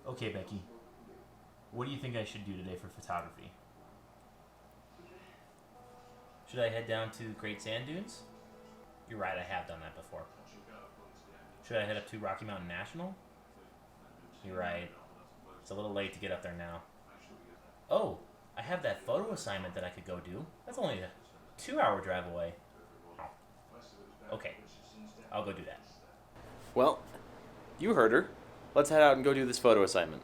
Okay, Becky. What do you think I should do today for photography? Should I head down to Great Sand Dunes? You're right, I have done that before. Should I head up to Rocky Mountain National? You're right. It's a little late to get up there now. Oh, I have that photo assignment that I could go do. That's only a 2-hour drive away. Okay, I'll go do that. Well, you heard her. Let's head out and go do this photo assignment.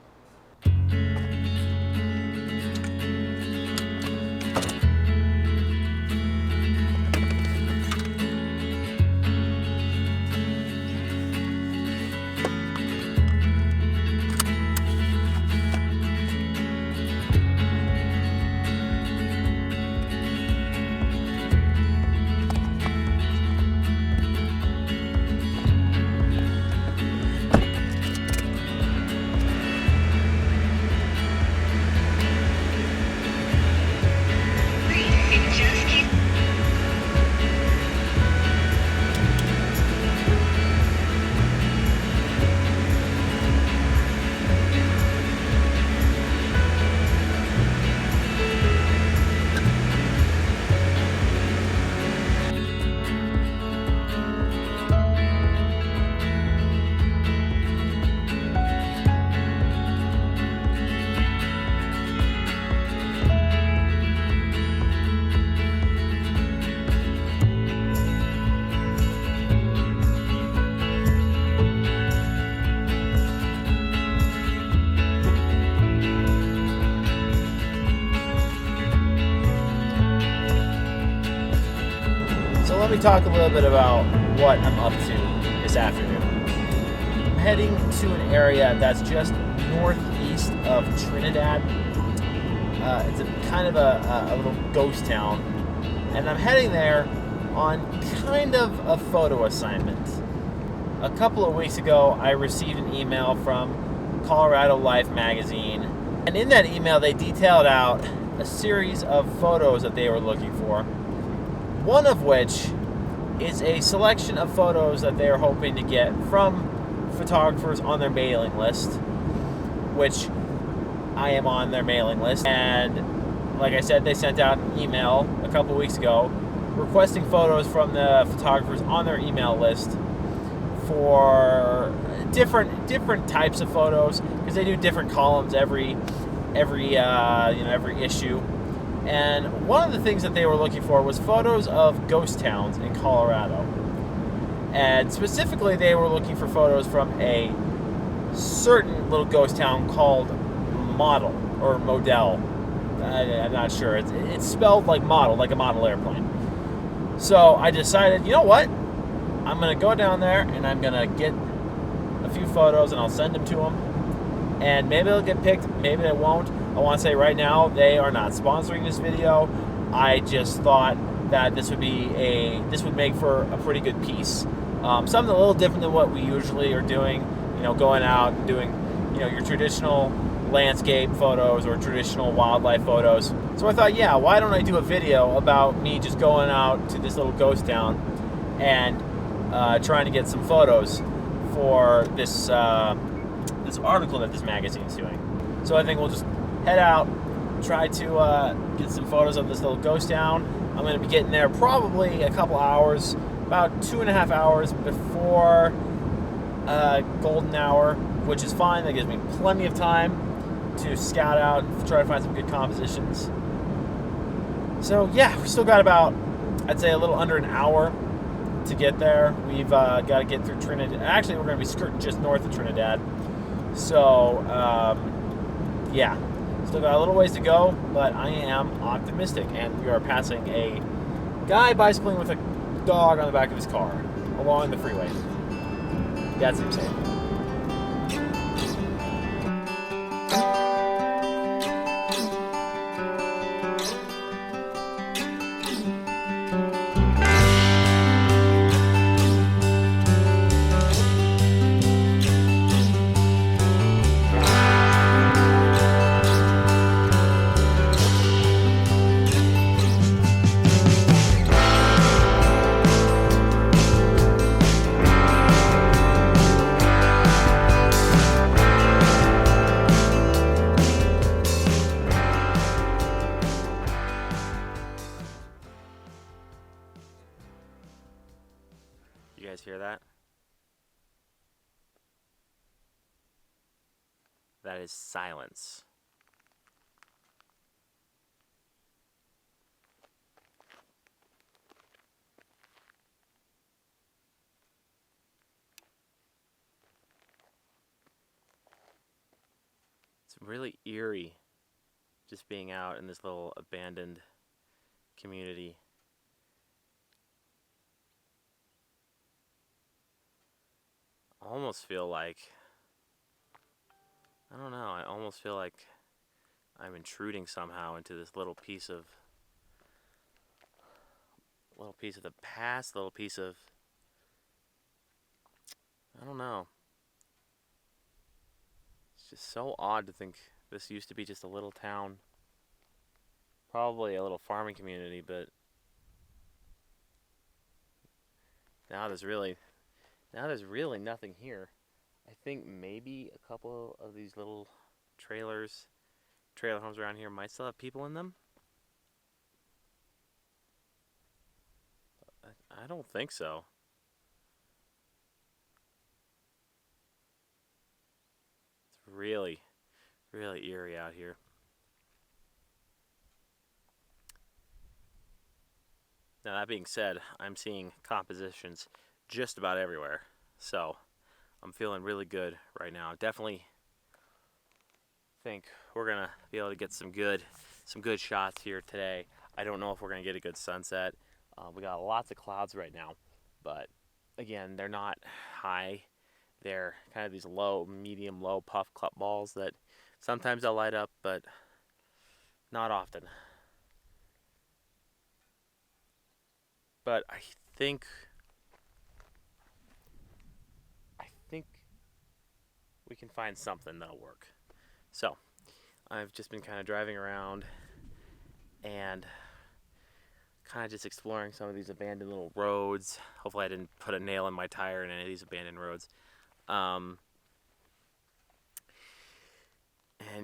So let me talk a little bit about what I'm up to this afternoon. I'm heading to an area that's just northeast of Trinidad. It's kind of a little ghost town. And I'm heading there on kind of a photo assignment. A couple of weeks ago, I received an email from Colorado Life magazine. And in that email, they detailed out a series of photos that they were looking for. One of which is a selection of photos that they are hoping to get from photographers on their mailing list, which I am on their mailing list. And like I said, they sent out an email a couple weeks ago requesting photos from the photographers on their email list for different types of photos, because they do different columns every issue. And one of the things that they were looking for was photos of ghost towns in Colorado. And specifically, they were looking for photos from a certain little ghost town called Model, or Model. I'm not sure. It's spelled like model, like a model airplane. So I decided, you know what? I'm going to go down there and I'm going to get a few photos and I'll send them to them. And maybe they'll get picked, maybe they won't. I want to say right now, they are not sponsoring this video. I just thought that this would make for a pretty good piece. Something a little different than what we usually are doing. Going out and doing, your traditional landscape photos or traditional wildlife photos. So I thought, yeah, why don't I do a video about me just going out to this little ghost town and trying to get some photos for this article that this magazine's doing. So I think we'll just head out, try to get some photos of this little ghost town. I'm going to be getting there probably a couple hours, about 2.5 hours before golden hour, which is fine. That gives me plenty of time to scout out and try to find some good compositions. So yeah, we still got about, I'd say, a little under an hour to get there. We've got to get through Trinidad. Actually, we're going to be skirting just north of Trinidad. So, yeah. Still got a little ways to go, but I am optimistic. And we are passing a guy bicycling with a dog on the back of his car along the freeway. That seems safe. that is silence. It's really eerie just being out in this little abandoned community. I almost feel like, I don't know, I almost feel like I'm intruding somehow into this little piece of the past, little piece of, I don't know. It's just so odd to think this used to be just a little town, probably a little farming community, but now there's really nothing here. I think maybe a couple of these little trailer homes around here might still have people in them. I don't think so. It's really, really eerie out here. Now, that being said, I'm seeing compositions just about everywhere. So, I'm feeling really good right now. Definitely think we're going to be able to get some good shots here today. I don't know if we're going to get a good sunset. We got lots of clouds right now, but again, they're not high. They're kind of these low, medium, low puff balls that sometimes they'll light up, but not often. But I think we can find something that'll work. So, I've just been kind of driving around and kind of just exploring some of these abandoned little roads. Hopefully I didn't put a nail in my tire in any of these abandoned roads. And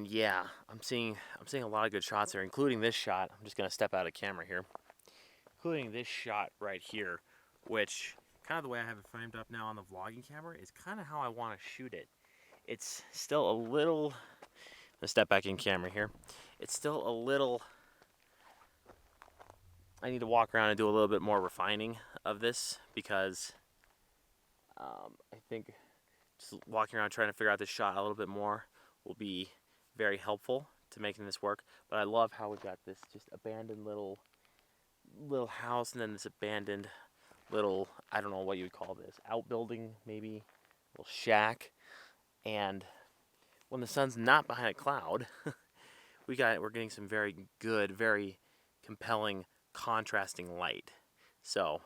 yeah, I'm seeing a lot of good shots here, including this shot. I'm just gonna step out of camera here. Including this shot right here, which kind of the way I have it framed up now on the vlogging camera is kind of how I want to shoot it. It's still a little, let's step back in camera here. It's still a little, I need to walk around and do a little bit more refining of this because I think just walking around trying to figure out this shot a little bit more will be very helpful to making this work. But I love how we've got this just abandoned little house and then this abandoned little, I don't know what you would call this, outbuilding maybe, little shack. And when the sun's not behind a cloud, we're getting some very good, very compelling, contrasting light. So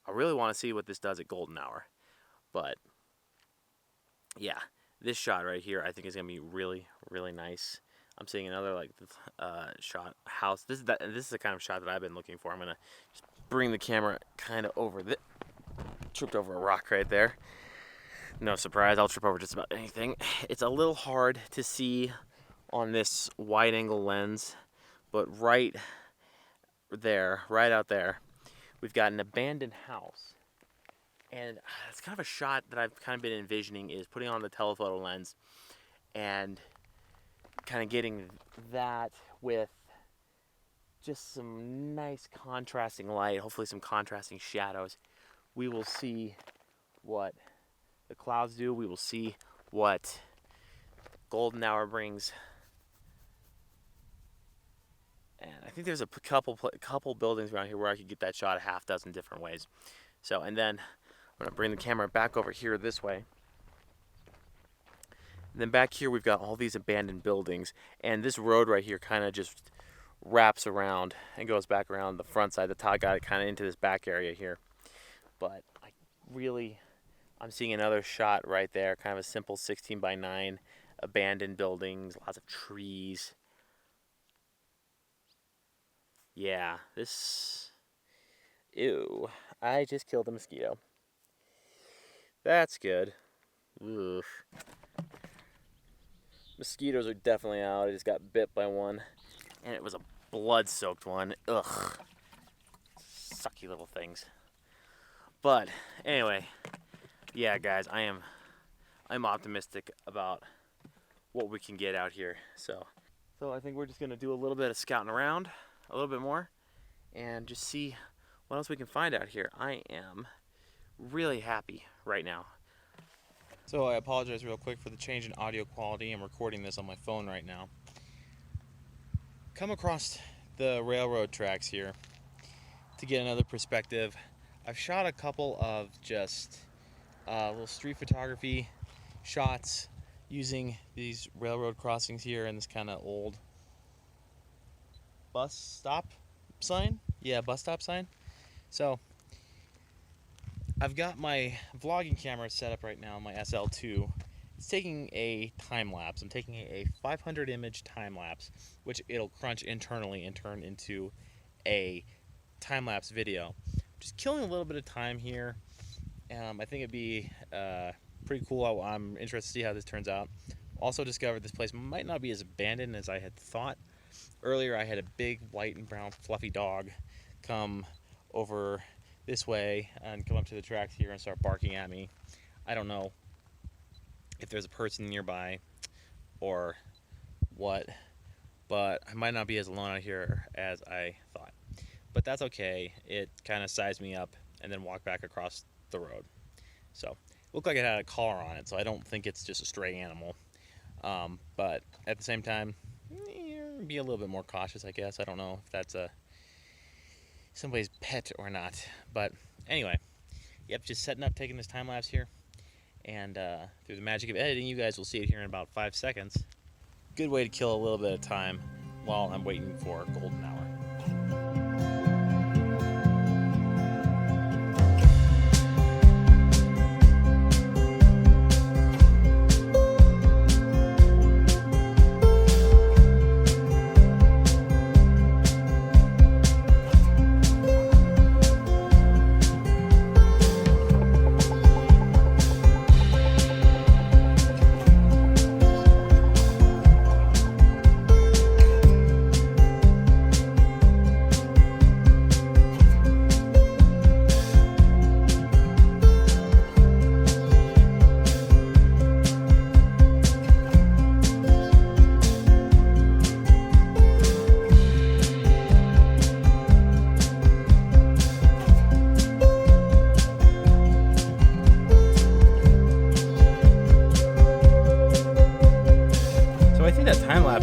I really want to see what this does at golden hour. But yeah, this shot right here I think is gonna be really, really nice. I'm seeing another shot house. This is the kind of shot that I've been looking for. I'm gonna just bring the camera kind of over the, tripped over a rock right there. No surprise, I'll trip over just about anything. It's a little hard to see on this wide angle lens, but right there, right out there, we've got an abandoned house. And it's kind of a shot that I've kind of been envisioning is putting on the telephoto lens and kind of getting that with just some nice contrasting light, hopefully some contrasting shadows. We will see what the clouds do. We will see what golden hour brings. And I think there's a couple buildings around here where I could get that shot a half dozen different ways. So, and then I'm gonna bring the camera back over here this way. And then back here we've got all these abandoned buildings, and this road right here kind of just wraps around and goes back around the front side. The top got it kind of into this back area here. But I'm seeing another shot right there, kind of a simple 16:9 abandoned buildings, lots of trees. Yeah, ew, I just killed a mosquito. That's good. Oof. Mosquitoes are definitely out. I just got bit by one, and it was a blood-soaked one. Ugh. Sucky little things. But anyway, yeah, guys, I'm optimistic about what we can get out here. So I think we're just gonna do a little bit of scouting around, a little bit more, and just see what else we can find out here. I am really happy right now. So I apologize real quick for the change in audio quality. I'm recording this on my phone right now. Come across the railroad tracks here to get another perspective. I've shot a couple of just little street photography shots using these railroad crossings here and this kind of old bus stop sign. Yeah, bus stop sign. So I've got my vlogging camera set up right now, my SL2. It's taking a time lapse. I'm taking a 500 image time lapse, which it'll crunch internally and turn into a time lapse video. Just killing a little bit of time here. I think it'd be pretty cool. I'm interested to see how this turns out. Also discovered this place might not be as abandoned as I had thought. Earlier I had a big white and brown fluffy dog come over this way and come up to the tracks here and start barking at me. I don't know if there's a person nearby or what, but I might not be as alone out here as I thought. But that's okay. It kind of sized me up and then walked back across the road. So it looked like it had a collar on it, so I don't think it's just a stray animal. But at the same time, be a little bit more cautious, I guess. I don't know if that's somebody's pet or not. But anyway, yep, just setting up, taking this time lapse here. And through the magic of editing, you guys will see it here in about 5 seconds. Good way to kill a little bit of time while I'm waiting for golden hour.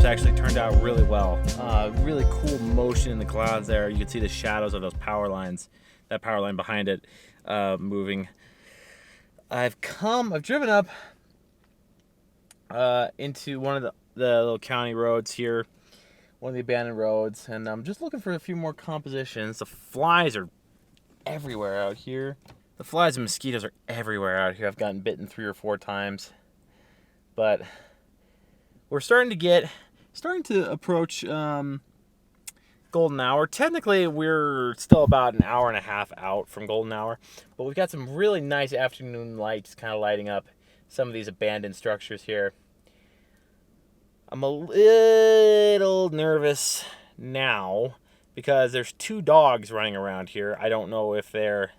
Actually turned out really well. Really cool motion in the clouds there. You can see the shadows of those power lines, that power line behind it moving. I've driven up into one of the little county roads here, one of the abandoned roads, and I'm just looking for a few more compositions. The flies are everywhere out here. The flies and mosquitoes are everywhere out here. I've gotten bitten 3 or 4 times, but we're starting to approach golden hour. Technically, we're still about an hour and a half out from golden hour, but we've got some really nice afternoon lights kind of lighting up some of these abandoned structures here. I'm a little nervous now because there's 2 dogs running around here. I don't know if they're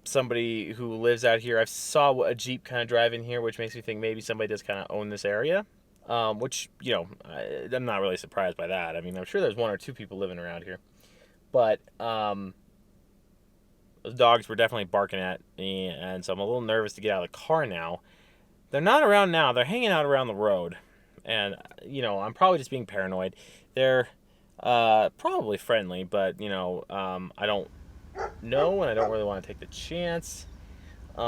somebody who lives out here. I saw a Jeep kind of drive in here, which makes me think maybe somebody does kind of own this area. Which, you know, I'm not really surprised by that. I mean, I'm sure there's 1 or 2 people living around here. But those dogs were definitely barking at me, and so I'm a little nervous to get out of the car now. They're not around now. They're hanging out around the road. And, you know, I'm probably just being paranoid. They're probably friendly, but, you know, I don't know, and I don't really want to take the chance. So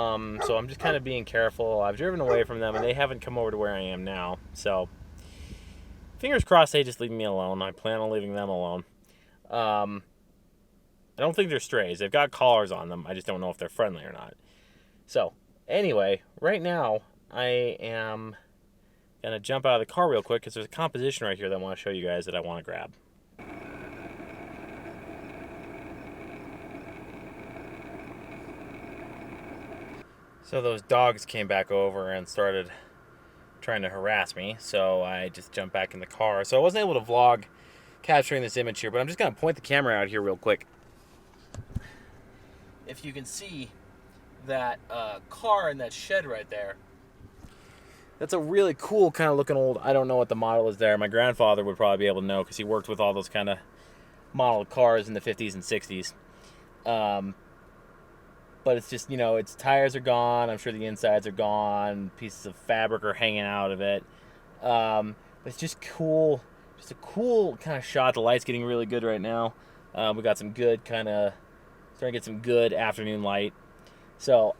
I'm just kind of being careful. I've driven away from them, and they haven't come over to where I am now. So fingers crossed they just leave me alone. I plan on leaving them alone. I don't think they're strays. They've got collars on them. I just don't know if they're friendly or not. So anyway, right now I am going to jump out of the car real quick because there's a composition right here that I want to show you guys that I want to grab. So those dogs came back over and started trying to harass me, so I just jumped back in the car. So I wasn't able to vlog capturing this image here, but I'm just going to point the camera out here real quick. If you can see that car in that shed right there, That's a really cool kind of looking old. I don't know what the model is there. My grandfather would probably be able to know because he worked with all those kind of model cars in the 50s and 60s. But it's just, its tires are gone. I'm sure the insides are gone. Pieces of fabric are hanging out of it. But it's just cool. Just a cool kind of shot. The light's getting really good right now. We got some good starting to get some good afternoon light. So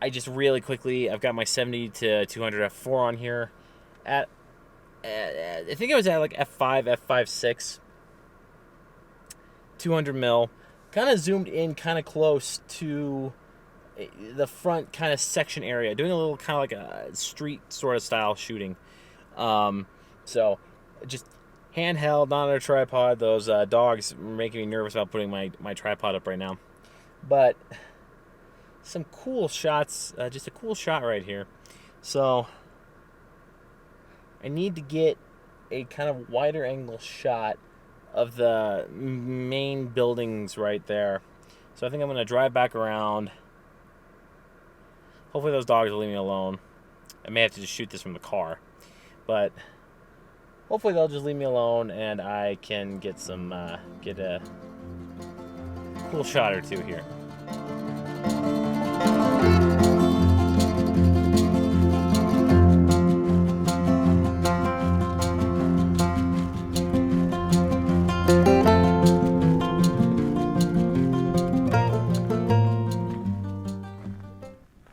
I just really quickly, I've got my 70 to 200 f4 on here. I think I was at like f5, f5.6, 200 mil. Kind of zoomed in kind of close to the front kind of section area, doing a little kind of like a street sort of style shooting. So just handheld, not on a tripod. Those dogs are making me nervous about putting my tripod up right now. But some cool shots, just a cool shot right here. So I need to get a kind of wider angle shot of the main buildings right there. So I think I'm going to drive back around. Hopefully those dogs will leave me alone. I may have to just shoot this from the car. But hopefully they'll just leave me alone and I can get get a cool shot or two here.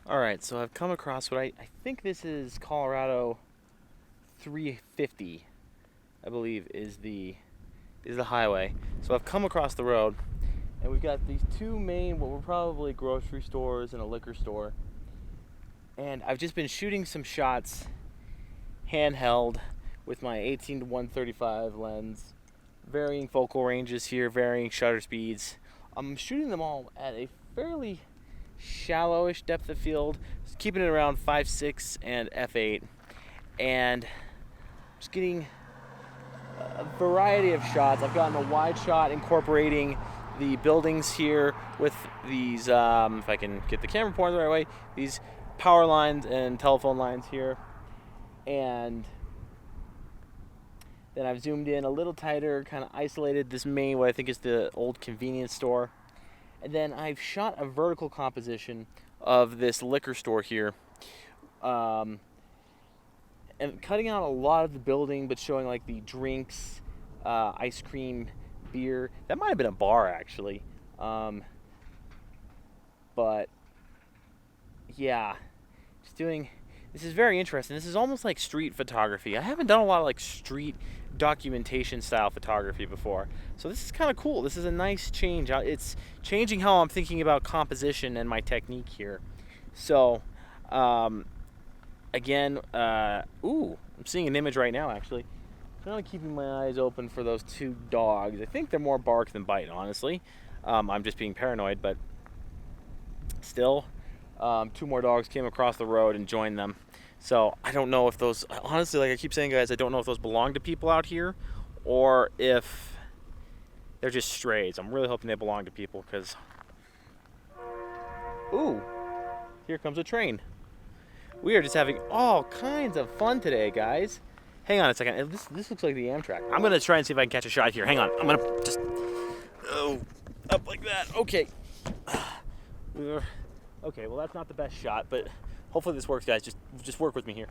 Alright, so I've come across what I think this is Colorado 350, I believe is the highway. So I've come across the road and we've got these two main, what were probably grocery stores and a liquor store. And I've just been shooting some shots handheld with my 18 to 135 lens. Varying focal ranges here, varying shutter speeds. I'm shooting them all at a fairly shallowish depth of field, keeping it around 5.6 and f8, and just getting a variety of shots. I've gotten a wide shot incorporating the buildings here with these, if I can get the camera pointed the right way, these power lines and telephone lines here, and then I've zoomed in a little tighter, kind of isolated this main, what I think is the old convenience store. And then I've shot a vertical composition of this liquor store here. And cutting out a lot of the building, but showing like the drinks, ice cream, beer. That might have been a bar, actually. But, yeah. Just doing... This is very interesting. This is almost like street photography. I haven't done a lot of like street documentation style photography before. So this is kind of cool. This is a nice change. It's changing how I'm thinking about composition and my technique here. So, again, I'm seeing an image right now, actually. Kind of keeping my eyes open for those two dogs. I think they're more bark than bite, honestly. I'm just being paranoid, but still, two more dogs came across the road and joined them. So I don't know if those, honestly, like I keep saying, guys, I don't know if those belong to people out here or if they're just strays. I'm really hoping they belong to people because, ooh, here comes a train. We are just having all kinds of fun today, guys. Hang on a second. This looks like the Amtrak. I'm going to try and see if I can catch a shot here. Hang on. I'm going to just, up like that. Okay. Okay, well, that's not the best shot, but hopefully this works, guys. Just work with me here.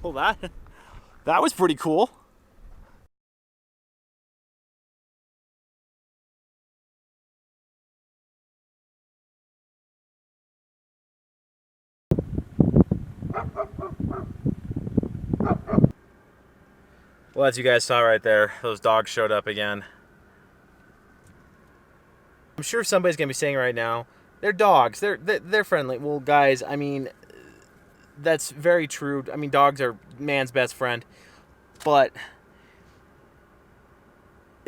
Well, that was pretty cool. Well, as you guys saw right there, those dogs showed up again. I'm sure somebody's gonna be saying right now, they're dogs, they're friendly. Well, guys, I mean, that's very true. I mean, dogs are man's best friend, but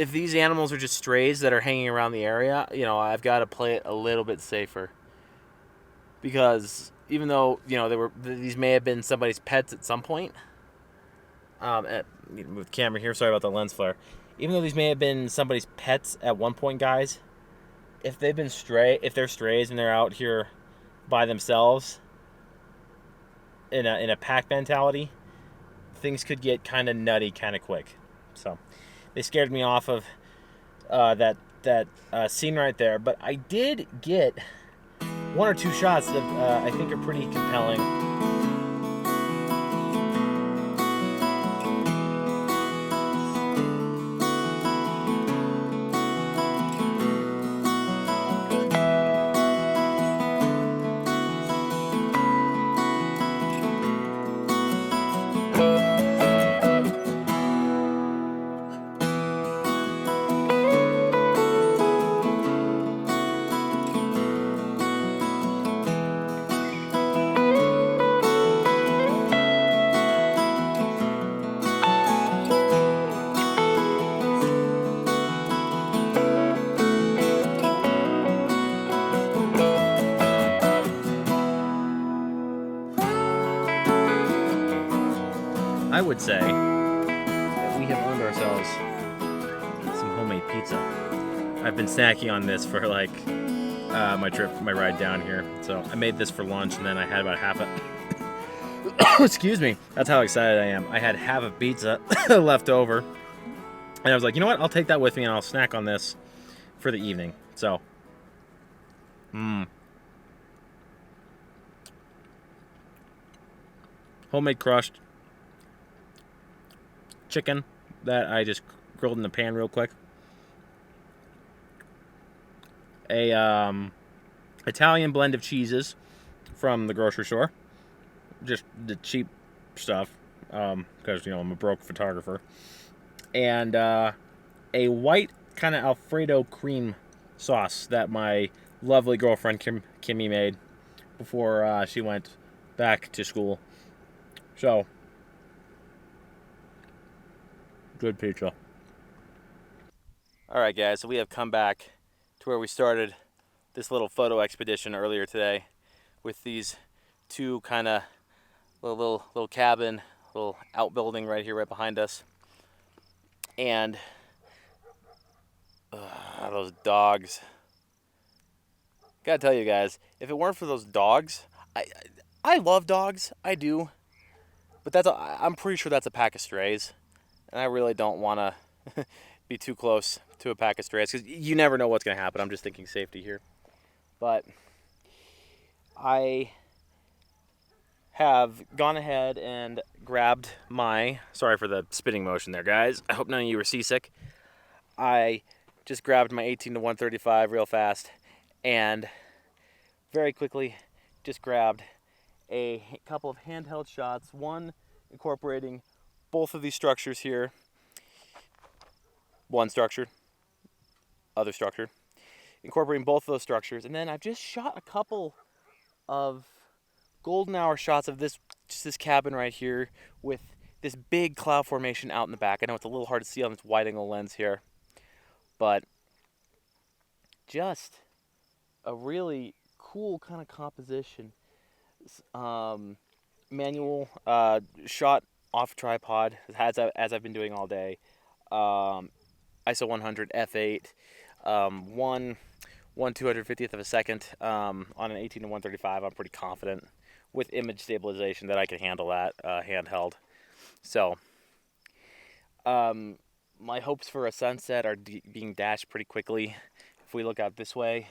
if these animals are just strays that are hanging around the area, I've got to play it a little bit safer. Because even though, these may have been somebody's pets at some point. Move the camera here. Sorry about the lens flare. Even though these may have been somebody's pets at one point, guys, if they're strays and they're out here by themselves in a pack mentality, things could get kind of nutty kind of quick. So they scared me off of that scene right there. But I did get one or two shots that I think are pretty compelling. I would say that we have earned ourselves some homemade pizza. I've been snacking on this for like my ride down here. So I made this for lunch, and then I had about half a excuse me. That's how excited I am. I had half a pizza left over, and I was like, you know what? I'll take that with me, and I'll snack on this for the evening. So, homemade crushed chicken that I just grilled in the pan real quick. A Italian blend of cheeses from the grocery store, just the cheap stuff, because I'm a broke photographer, and a white kind of Alfredo cream sauce that my lovely girlfriend Kimmy made before she went back to school. So, good pizza. All right, guys, so we have come back to where we started this little photo expedition earlier today with these two kind of little cabin, little outbuilding right here, right behind us. And those dogs. Gotta tell you guys, if it weren't for those dogs, I love dogs, I do. But I'm pretty sure that's a pack of strays. And I really don't want to be too close to a pack of strays, because you never know what's going to happen. I'm just thinking safety here. But I have gone ahead and grabbed sorry for the spinning motion there, guys. I hope none of you were seasick. I just grabbed my 18 to 135 real fast, and very quickly just grabbed a couple of handheld shots, one incorporating both of these structures here. One structure, other structure. Incorporating both of those structures. And then I've just shot a couple of golden hour shots of this cabin right here with this big cloud formation out in the back. I know it's a little hard to see on this wide angle lens here, but just a really cool kind of composition. Manual shot off tripod, as I've been doing all day. ISO 100 f8, 1/250th of a second on an 18 to 135. I'm pretty confident with image stabilization that I can handle that handheld. So, my hopes for a sunset are being dashed pretty quickly. If we look out this way,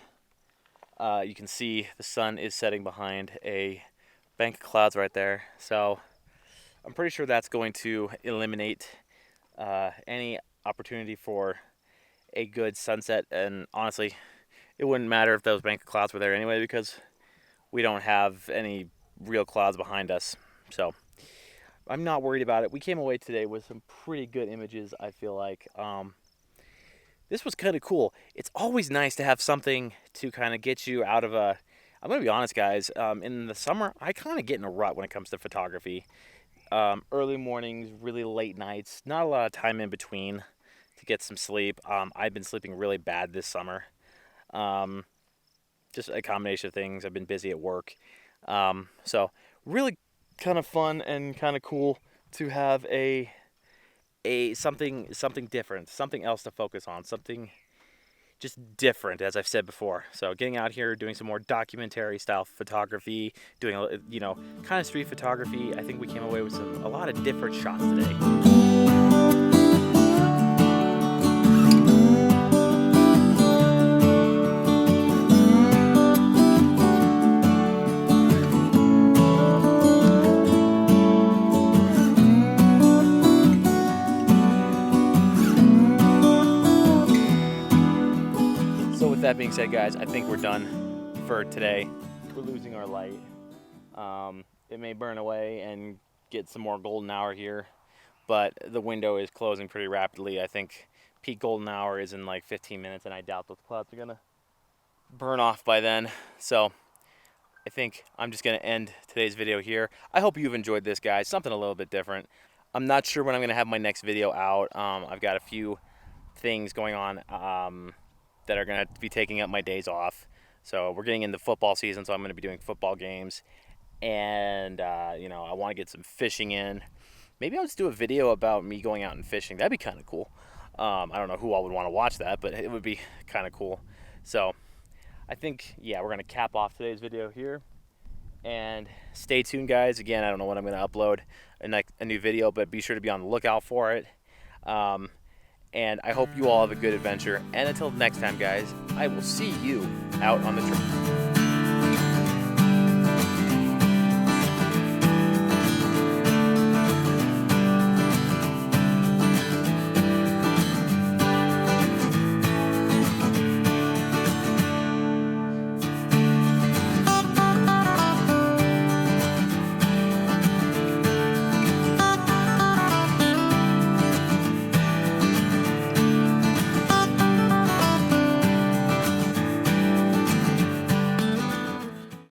you can see the sun is setting behind a bank of clouds right there. So I'm pretty sure that's going to eliminate any opportunity for a good sunset. And honestly, it wouldn't matter if those bank of clouds were there anyway, because we don't have any real clouds behind us. So I'm not worried about it. We came away today with some pretty good images, I feel like. This was kind of cool. It's always nice to have something to kind of get you out of a... I'm going to be honest, guys. In the summer, I kind of get in a rut when it comes to photography. Early mornings, really late nights, not a lot of time in between to get some sleep. I've been sleeping really bad this summer. Just a combination of things. I've been busy at work. So really kind of fun and kind of cool to have a something different, something else to focus on, something just different, as I've said before. So getting out here, doing some more documentary style photography, doing kind of street photography. I think we came away with a lot of different shots today. With that being said, guys, I think we're done for today. We're losing our light. It may burn away and get some more golden hour here, but the window is closing pretty rapidly. I think peak golden hour is in like 15 minutes, and I doubt those clouds are gonna burn off by then. So I think I'm just gonna end today's video here. I hope you've enjoyed this, guys. Something a little bit different. I'm not sure when I'm gonna have my next video out. I've got a few things going on that are going to be taking up my days off. So we're getting into football season, so I'm going to be doing football games. And, I want to get some fishing in. Maybe I'll just do a video about me going out and fishing. That'd be kind of cool. I don't know who all would want to watch that, but it would be kind of cool. So I think, yeah, we're going to cap off today's video here. And stay tuned, guys. Again, I don't know when I'm going to upload a new video, but be sure to be on the lookout for it. And I hope you all have a good adventure. And until next time, guys, I will see you out on the trail.